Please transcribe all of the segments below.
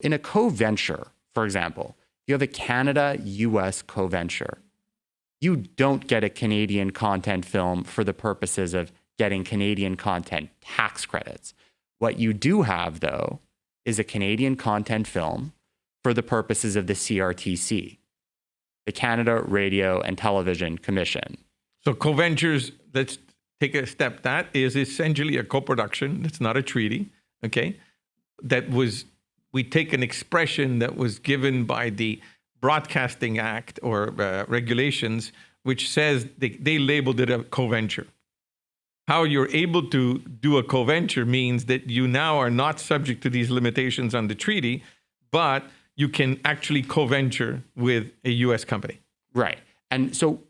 in a co-venture, for example, you have a Canada-US co-venture. You don't get a Canadian content film for the purposes of getting Canadian content tax credits. What you do have, though, is a Canadian content film for the purposes of the CRTC, the Canada Radio and Television Commission. So co-ventures, let's take a step. That is essentially a co-production. It's not a treaty, okay? We take an expression that was given by the Broadcasting Act or regulations, which says they labeled it a co-venture. How you're able to do a co-venture means that you now are not subject to these limitations on the treaty, but you can actually co-venture with a U.S. company. Right. And so,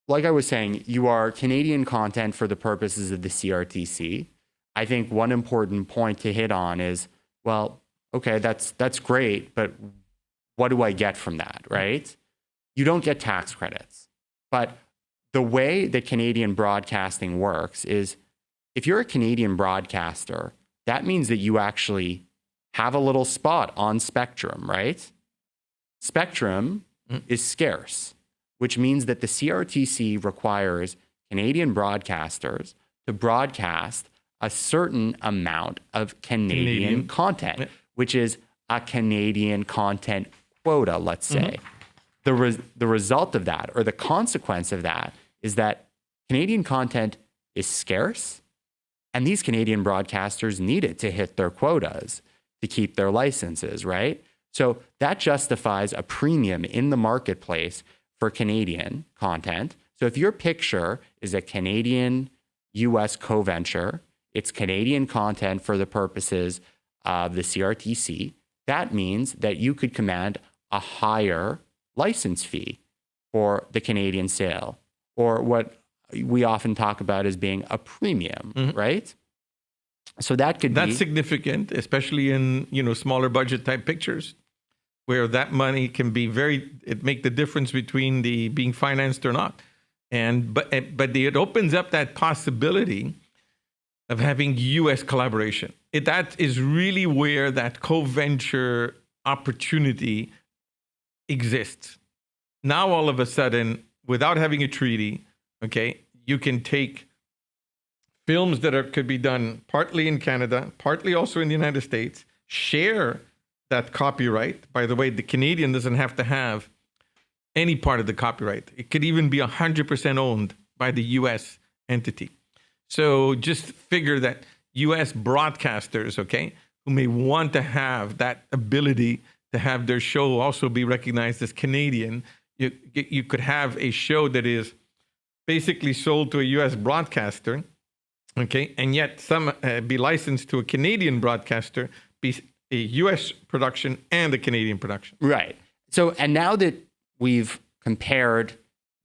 like I was saying, you are Canadian content for the purposes of the CRTC. I think one important point to hit on is, well, okay, that's great, but what do I get from that, right? You don't get tax credits. But the way that Canadian broadcasting works is if you're a Canadian broadcaster, that means that you actually have a little spot on spectrum, right? Spectrum is scarce, which means that the CRTC requires Canadian broadcasters to broadcast a certain amount of Canadian content, which is a Canadian content quota, let's say. The result of that, or the consequence of that, is that Canadian content is scarce, and these Canadian broadcasters need it to hit their quotas, to keep their licenses, right? So that justifies a premium in the marketplace for Canadian content. So if your picture is a Canadian-US co-venture, it's Canadian content for the purposes of the CRTC, that means that you could command a higher license fee for the Canadian sale, or what we often talk about as being a premium, right? So that's significant, especially in smaller budget type pictures, where that money can be make the difference between the being financed or not, but it opens up that possibility of having U.S. collaboration. That is really where that co-venture opportunity exists. Now, all of a sudden, without having a treaty, okay, you can take films that could be done partly in Canada, partly also in the United States, share that copyright. By the way, the Canadian doesn't have to have any part of the copyright. It could even be 100% owned by the U.S. entity. So just figure that U.S. broadcasters, okay, who may want to have that ability to have their show also be recognized as Canadian, you could have a show that is basically sold to a U.S. broadcaster, okay, and yet some be licensed to a Canadian broadcaster, be a U.S. production and a Canadian production. Right. So, and now that we've compared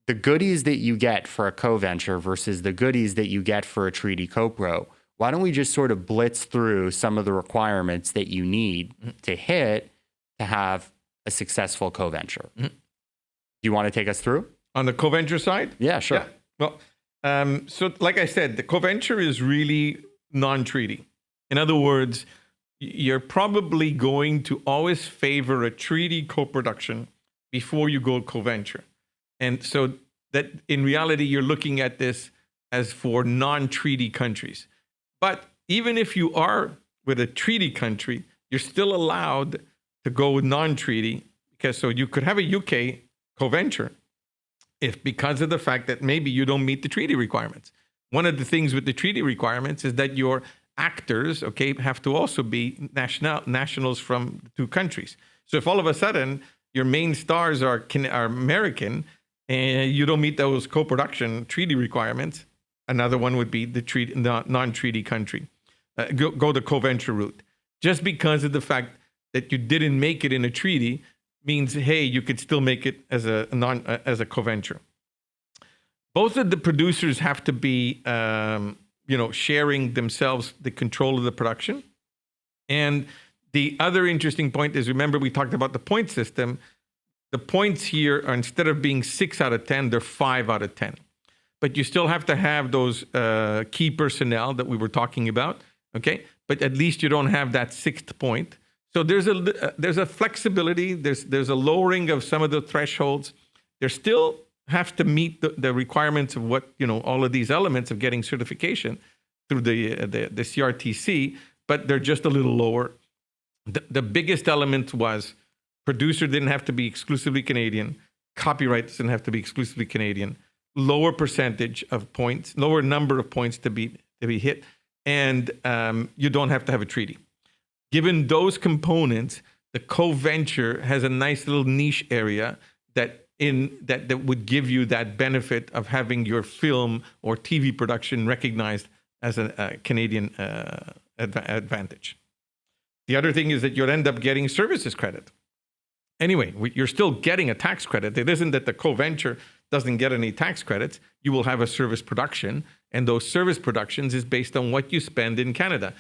the goodies that you get for a co-venture versus the goodies that you get for a treaty co-pro, why don't we just sort of blitz through some of the requirements that you need to hit to have a successful co-venture? Do you want to take us through? On the co-venture side? Yeah, sure. Yeah. Well, so like I said, the co-venture is really non-treaty. In other words, you're probably going to always favor a treaty co-production before you go co-venture. And so that in reality, you're looking at this as for non-treaty countries. But even if you are with a treaty country, you're still allowed to go with non-treaty, because so you could have a UK co-venture if because of the fact that maybe you don't meet the treaty requirements. One of the things with the treaty requirements is that your actors, okay, have to also be nationals from the two countries. So if all of a sudden your main stars are American and you don't meet those co-production treaty requirements, another one would be the non-treaty country. Go the co-venture route. Just because of the fact that you didn't make it in a treaty means, hey, you could still make it as a co-venture. Both of the producers have to be, sharing themselves the control of the production. And the other interesting point is, remember, we talked about the point system. The points here are, instead of being 6 out of 10, they're 5 out of 10. But you still have to have those key personnel that we were talking about, okay? But at least you don't have that 6th point. So there's a flexibility. There's a lowering of some of the thresholds. There still have to meet the requirements of what, all of these elements of getting certification through the CRTC, but they're just a little lower. The biggest element was producer didn't have to be exclusively Canadian, copyright doesn't have to be exclusively Canadian, lower percentage of points, lower number of points to be hit, and you don't have to have a treaty. Given those components, the CoVenture has a nice little niche area that would give you that benefit of having your film or TV production recognized as a Canadian advantage. The other thing is that you'll end up getting services credit. Anyway, you're still getting a tax credit. It isn't that the CoVenture doesn't get any tax credits. You will have a service production, and those service productions is based on what you spend in Canada.